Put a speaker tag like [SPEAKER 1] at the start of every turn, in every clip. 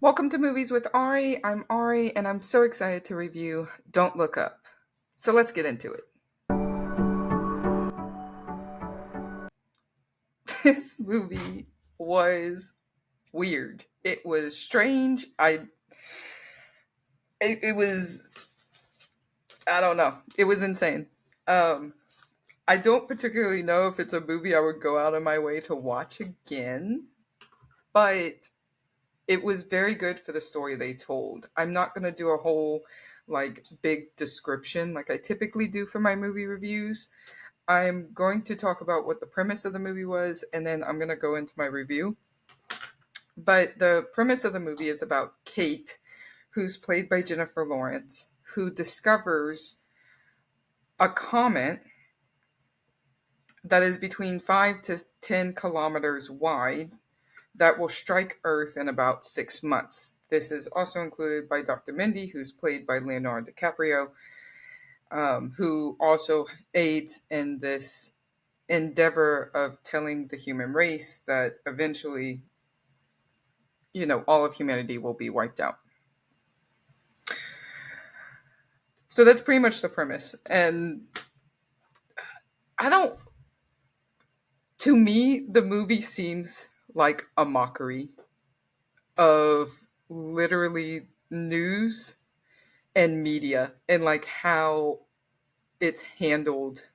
[SPEAKER 1] Welcome to Movies with Ari. I'm Ari, and I'm so excited to review Don't Look Up. So let's get into it. This movie was weird. It was strange. It was, I don't know. It was insane. Um, I don't particularly know if it's a movie I would go out of my way to watch again, but it was very good for the story they told. I'm not going to do a whole big description like I typically do for my movie reviews. I'm going to talk about what the premise of the movie was, and then I'm going to go into my review. But the premise of the movie is about Kate, who's played by Jennifer Lawrence, who discovers a comet that is between 5 to 10 kilometers wide that will strike Earth in about 6 months. This is also included by Dr. Mindy, who's played by Leonardo DiCaprio, who also aids in this endeavor of telling the human race that eventually, all of humanity will be wiped out. So that's pretty much the premise. And to me, the movie seems like a mockery of literally news and media and how it's handled.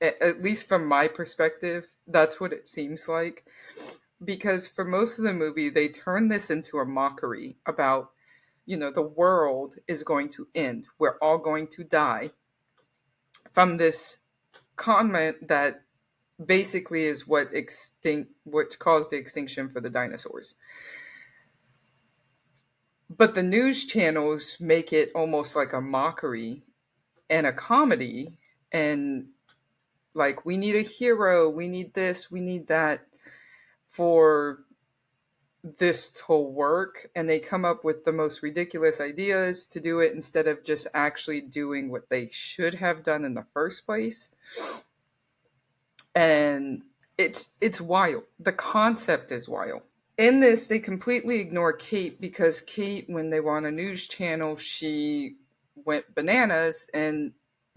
[SPEAKER 1] At least from my perspective, that's what it seems like. Because for most of the movie, they turn this into a mockery about, the world is going to end. We're all going to die from this comment that basically is what caused the extinction for the dinosaurs. But the news channels make it almost like a mockery and a comedy, and we need a hero, we need this, we need that for this to work, and they come up with the most ridiculous ideas to do it instead of just actually doing what they should have done in the first place. And it's wild. The concept is wild. In this, they completely ignore Kate because Kate, when they were on a news channel, she went bananas and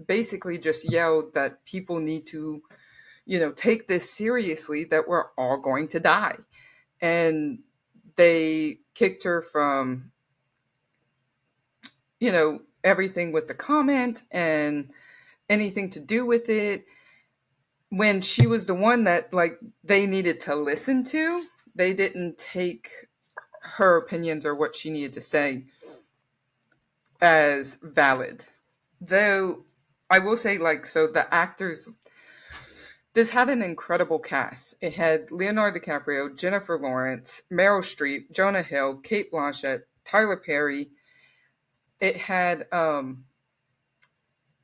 [SPEAKER 1] basically just yelled that people need to, take this seriously, that we're all going to die. And they kicked her from, everything with the comment and anything to do with it, when she was the one that they needed to listen to. They didn't take her opinions or what she needed to say as valid. Though I will say, so the actors, this had an incredible cast. It had Leonardo DiCaprio, Jennifer Lawrence, Meryl Streep, Jonah Hill, Cate Blanchett, Tyler Perry. It had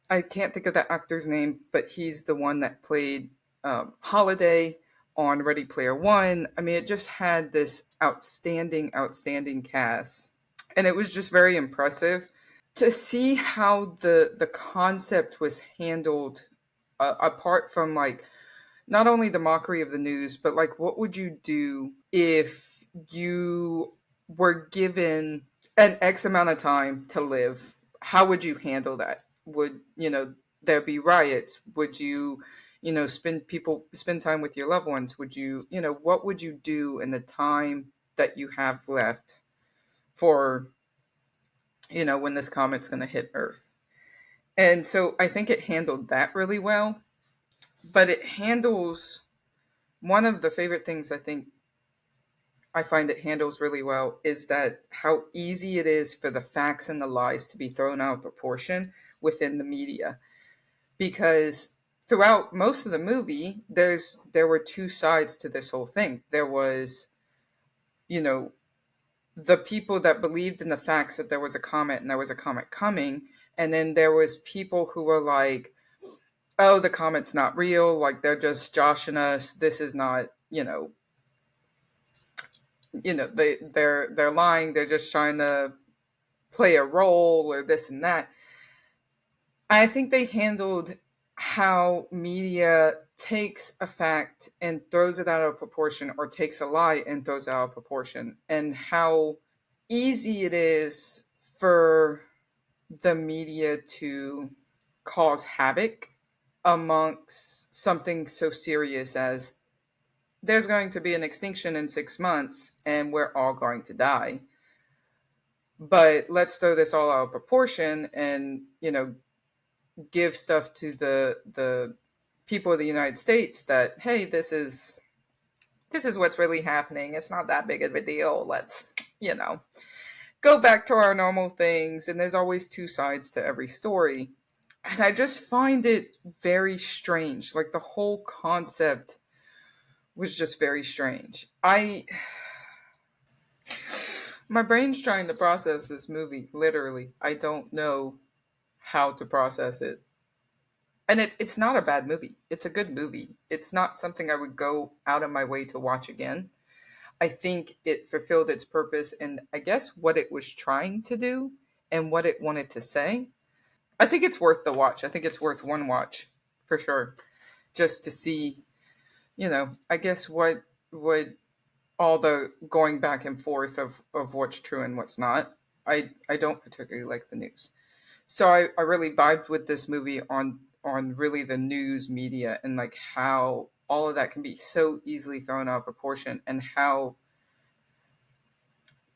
[SPEAKER 1] I can't think of the actor's name, but he's the one that played Holiday on Ready Player One. I mean, it just had this outstanding cast. And it was just very impressive to see how the concept was handled, apart from not only the mockery of the news, but what would you do if you were given an X amount of time to live? How would you handle that? Would, there be riots? Would you, spend time with your loved ones? Would you, what would you do in the time that you have left for, when this comet's going to hit Earth? And so I think it handled that really well. But it handles one of the favorite things I find it handles really well is that how easy it is for the facts and the lies to be thrown out of proportion within the media. Because throughout most of the movie, there were two sides to this whole thing. There was, the people that believed in the facts that there was a comet and there was a comet coming. And then there was people who were like, oh, the comet's not real. They're just joshing us. This is not, they're lying. They're just trying to play a role or this and that. I think they handled how media takes a fact and throws it out of proportion, or takes a lie and throws it out of proportion, and how easy it is for the media to cause havoc amongst something so serious as there's going to be an extinction in 6 months and we're all going to die. But let's throw this all out of proportion and, give stuff to the people of the United States that, hey, this is what's really happening. It's not that big of a deal. Let's, go back to our normal things. And there's always two sides to every story. And I just find it very strange. Like the whole concept was just very strange. My brain's trying to process this movie, literally. I don't know how to process it. And it's not a bad movie. It's a good movie. It's not something I would go out of my way to watch again. I think it fulfilled its purpose and I guess what it was trying to do and what it wanted to say. I think it's worth the watch. I think it's worth one watch for sure. Just to see, I guess what all the going back and forth of what's true and what's not. I don't particularly like the news. So I really vibed with this movie on really the news media and like how all of that can be so easily thrown out of proportion and how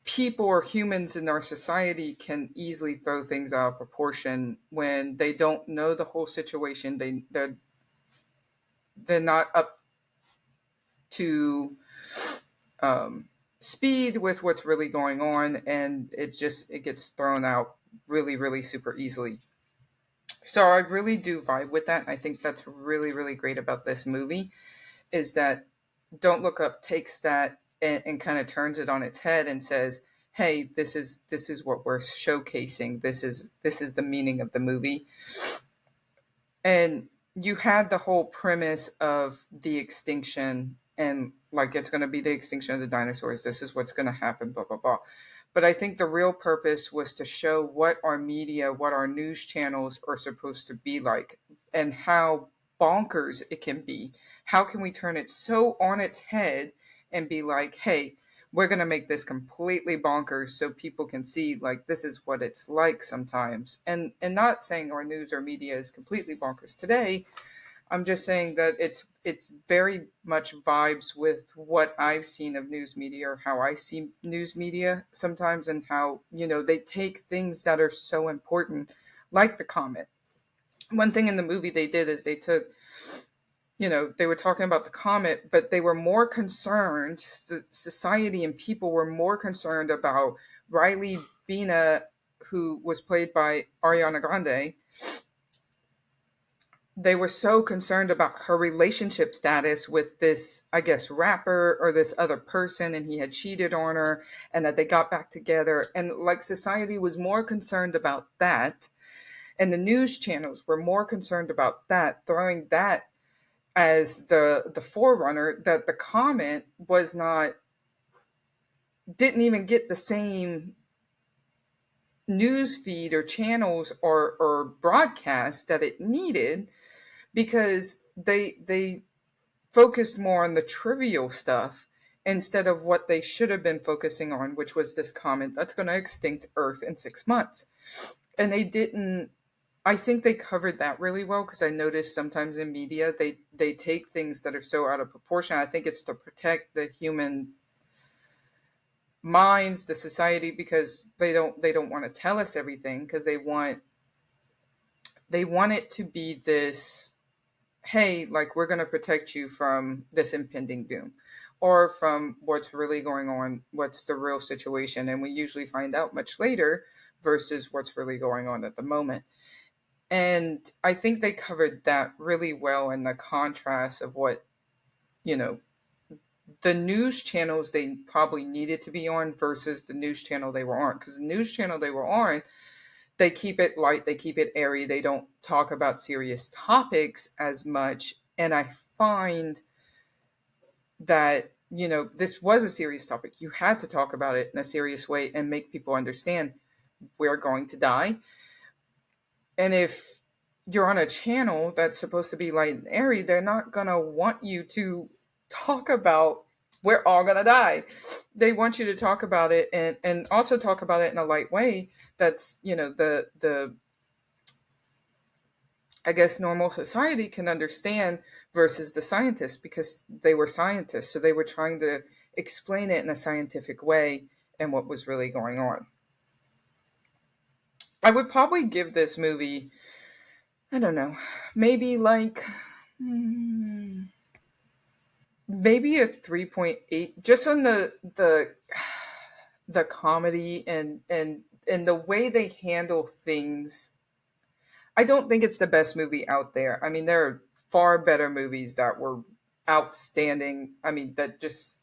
[SPEAKER 1] people or humans in our society can easily throw things out of proportion when they don't know the whole situation. They're not up to speed with what's really going on, and it gets thrown out really really super easily. So I really do vibe with that. I think that's really really great about this movie is that Don't Look Up takes that and kind of turns it on its head and says, hey, this is what we're showcasing. This is the meaning of the movie. And you had the whole premise of the extinction and like it's going to be the extinction of the dinosaurs. This is what's going to happen, blah blah blah. But I think the real purpose was to show what our media, what our news channels are supposed to be like, and how bonkers it can be. How can we turn it so on its head and be like, hey, we're going to make this completely bonkers so people can see like this is what it's like sometimes. And not saying our news or media is completely bonkers today. I'm just saying that it's very much vibes with what I've seen of news media or how I see news media sometimes and how, they take things that are so important like the comet. One thing in the movie they did is they took, they were talking about the comet, but they were more concerned, society and people were more concerned about Riley Bina, who was played by Ariana Grande. They were so concerned about her relationship status with this, I guess, rapper or this other person, and he had cheated on her, and that they got back together. And like society was more concerned about that, and the news channels were more concerned about that, throwing that as the forerunner that the comment was not, didn't even get the same news feed or channels or broadcast that it needed because they focused more on the trivial stuff instead of what they should have been focusing on, which was this comment that's going to extinct Earth in 6 months. And they didn't. I think they covered that really well because I noticed sometimes in media they take things that are so out of proportion. I think it's to protect the human minds, the society, because they don't want to tell us everything because they want it to be this, hey, like we're going to protect you from this impending doom or from what's really going on, what's the real situation. And we usually find out much later versus what's really going on at the moment. And I think they covered that really well in the contrast of what, you know, the news channels they probably needed to be on versus the news channel they were on. Because the news channel they were on, they keep it light, they keep it airy, they don't talk about serious topics as much. And I find that, this was a serious topic. You had to talk about it in a serious way and make people understand we're going to die. And if you're on a channel that's supposed to be light and airy, they're not going to want you to talk about We're all gonna die. They want you to talk about it, and also talk about it in a light way. That's, the I guess normal society can understand, versus the scientists, because they were scientists, so they were trying to explain it in a scientific way and what was really going on. I would probably give this movie, I don't know, maybe like maybe a 3.8, just on the comedy and the way they handle things. I don't think it's the best movie out there. I mean, there are far better movies that were outstanding. I mean, that just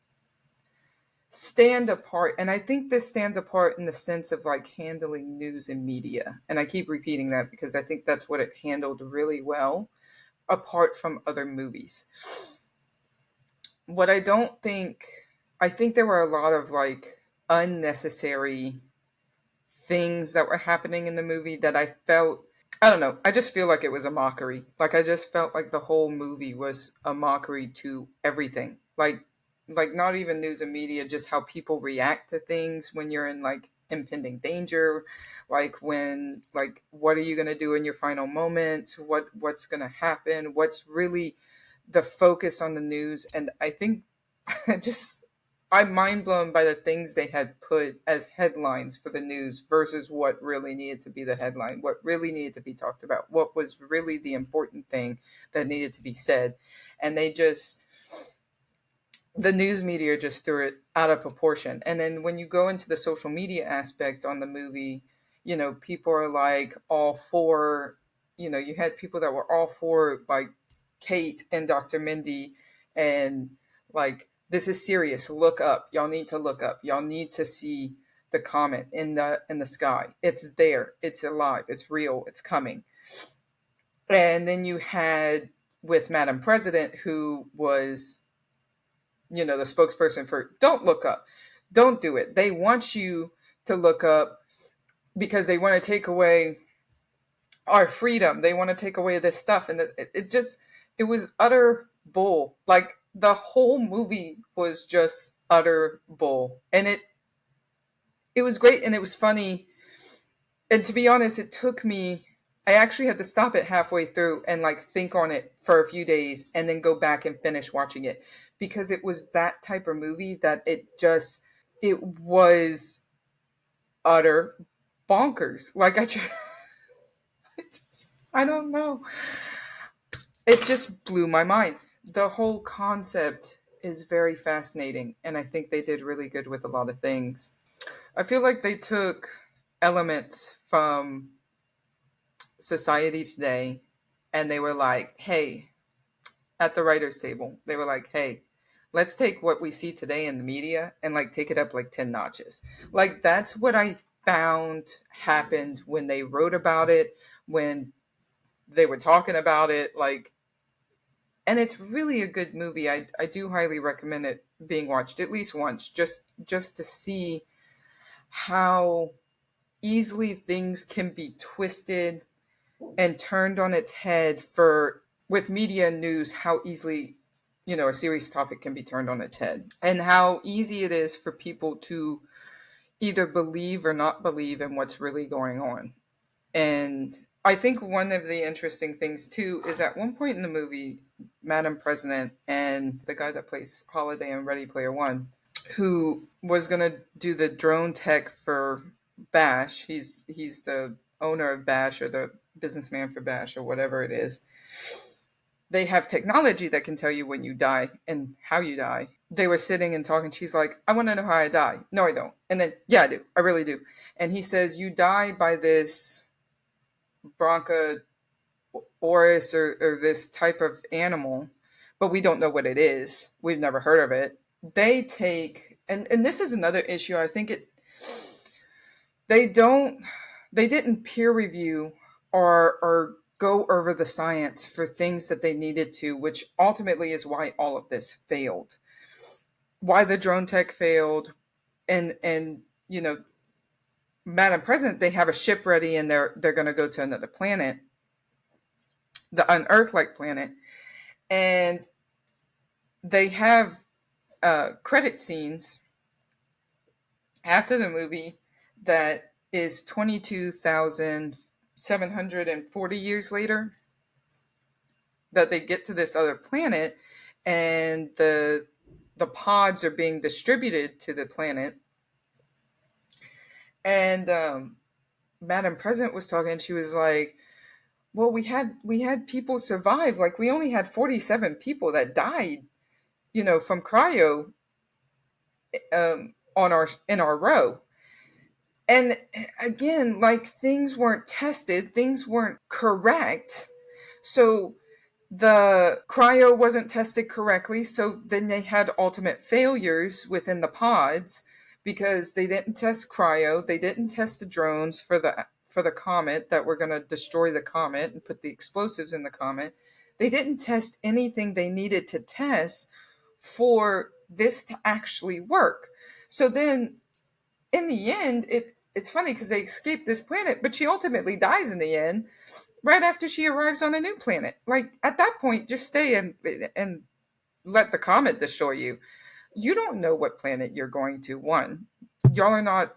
[SPEAKER 1] stand apart. And I think this stands apart in the sense of like handling news and media. And I keep repeating that because I think that's what it handled really well, apart from other movies. What I don't think, I think there were a lot of like unnecessary things that were happening in the movie that I felt, I don't know, I just feel like it was a mockery. Like I just felt like the whole movie was a mockery to everything. Like not even news and media, just how people react to things when you're in like impending danger, like when, like, what are you going to do in your final moments, what's going to happen, what's really the focus on the news. And I think just, I'm mind blown by the things they had put as headlines for the news versus what really needed to be the headline, what really needed to be talked about, what was really the important thing that needed to be said. And the news media just threw it out of proportion. And then when you go into the social media aspect on the movie, people are like all for, you had people that were all for like Kate and Dr. Mindy, and like, this is serious. Look up. Y'all need to look up. Y'all need to see the comet in the sky. It's there. It's alive. It's real. It's coming. And then you had with Madam President, who was, the spokesperson for don't look up. Don't do it. They want you to look up because they want to take away our freedom. They want to take away this stuff. And it was utter bull. Like the whole movie was just utter bull. And it was great and it was funny. And to be honest, I actually had to stop it halfway through and like think on it for a few days and then go back and finish watching it, because it was that type of movie that it was utter bonkers. Like I don't know. It just blew my mind. The whole concept is very fascinating, and I think they did really good with a lot of things. I feel like they took elements from society today and they were like, hey, at the writer's table, they were like, hey, let's take what we see today in the media and like take it up like 10 notches. Like that's what I found happened when they wrote about it, when they were talking about it, like, and it's really a good movie. I do highly recommend it being watched at least once, just to see how easily things can be twisted and turned on its head with media and news, how easily, a serious topic can be turned on its head, and how easy it is for people to either believe or not believe in what's really going on. And I think one of the interesting things too is at one point in the movie, Madam President and the guy that plays Holiday in Ready Player One, who was going to do the drone tech for Bash, he's the owner of Bash, or the businessman for Bash, or whatever it is. They have technology that can tell you when you die and how you die. They were sitting and talking. She's like, I want to know how I die. No, I don't. And then, yeah, I do. I really do. And he says, you die by this bronchosaurus or this type of animal, but we don't know what it is. We've never heard of it. They take, and this is another issue. I think they didn't peer review or go over the science for things that they needed to, which ultimately is why all of this failed. Why the drone tech failed, and Madam President, they have a ship ready and they're going to go to another planet, an Earth-like planet, and they have credit scenes after the movie that is 22,740 years later that they get to this other planet, and the pods are being distributed to the planet. And Madam President was talking. She was like, "Well, we had people survive. Like, we only had 47 people that died, from cryo in our row." And again, like, things weren't tested, things weren't correct. So the cryo wasn't tested correctly, so then they had ultimate failures within the pods because they didn't test cryo, they didn't test the drones for the comet that were going to destroy the comet and put the explosives in the comet. They didn't test anything they needed to test for this to actually work. So then in the end, it's funny because they escape this planet, but she ultimately dies in the end right after she arrives on a new planet. Like, at that point, just stay and let the comet destroy you. You don't know what planet you're going to. One, y'all are not,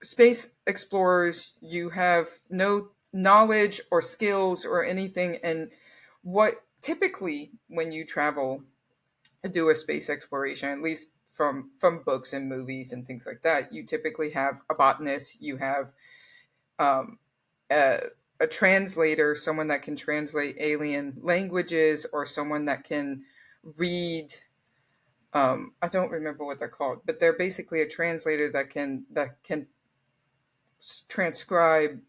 [SPEAKER 1] space explorers. You have no knowledge or skills or anything. And what typically when you travel, do a space exploration, at least from books and movies and things like that, you typically have a botanist, you have a translator, someone that can translate alien languages, or someone that can read. I don't remember what they're called, but they're basically a translator that can transcribe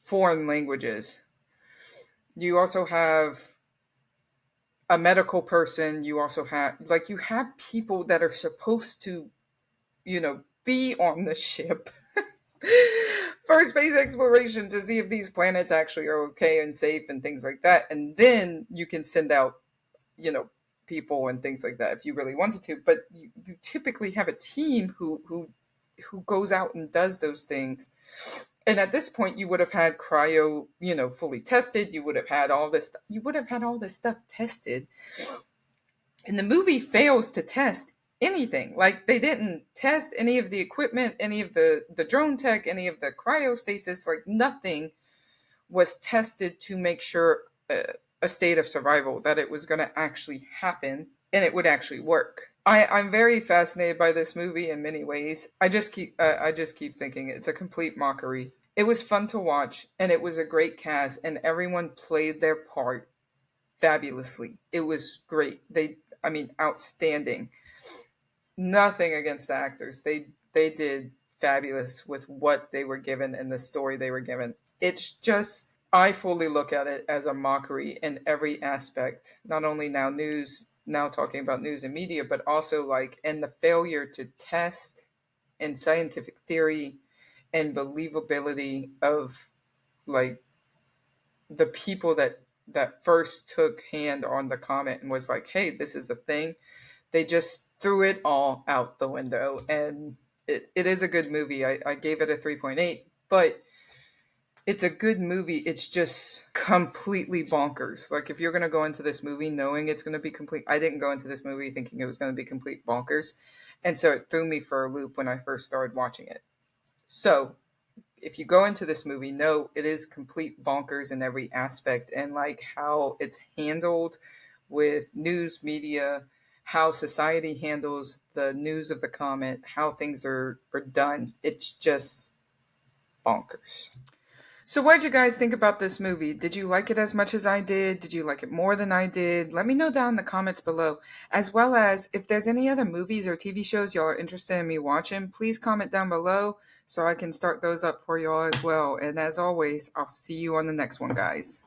[SPEAKER 1] foreign languages. You also have a medical person. You also have you have people that are supposed to, be on the ship for space exploration to see if these planets actually are okay and safe and things like that. And then you can send out, people and things like that if you really wanted to. But you typically have a team who goes out and does those things. And at this point, you would have had cryo, fully tested. You would have had all this. You would have had all this stuff tested. And the movie fails to test anything. Like, they didn't test any of the equipment, any of the drone tech, any of the cryostasis. Like, nothing was tested to make sure a state of survival, that it was going to actually happen and it would actually work. I'm very fascinated by this movie in many ways. I just keep thinking it's a complete mockery. It was fun to watch, and it was a great cast, and everyone played their part fabulously. It was great. Outstanding. Nothing against the actors. They did fabulous with what they were given and the story they were given. It's just, I fully look at it as a mockery in every aspect. Not only now talking about news and media, but also in the failure to test in scientific theory and believability of the people that first took hand on the comet and was like, hey, this is the thing. They just threw it all out the window. And it is a good movie. I gave it a 3.8, but it's a good movie. It's just completely bonkers. Like, if you're going to go into this movie knowing it's going to be complete, I didn't go into this movie thinking it was going to be complete bonkers. And so it threw me for a loop when I first started watching it. So if you go into this movie, know it is complete bonkers in every aspect, and how it's handled with news media, how society handles the news of the comet, how things are done. It's just bonkers. So what did you guys think about this movie? Did you like it as much as I did? Did you like it more than I did? Let me know down in the comments below. As well as, if there's any other movies or TV shows y'all are interested in me watching, please comment down below so I can start those up for y'all as well. And as always, I'll see you on the next one, guys.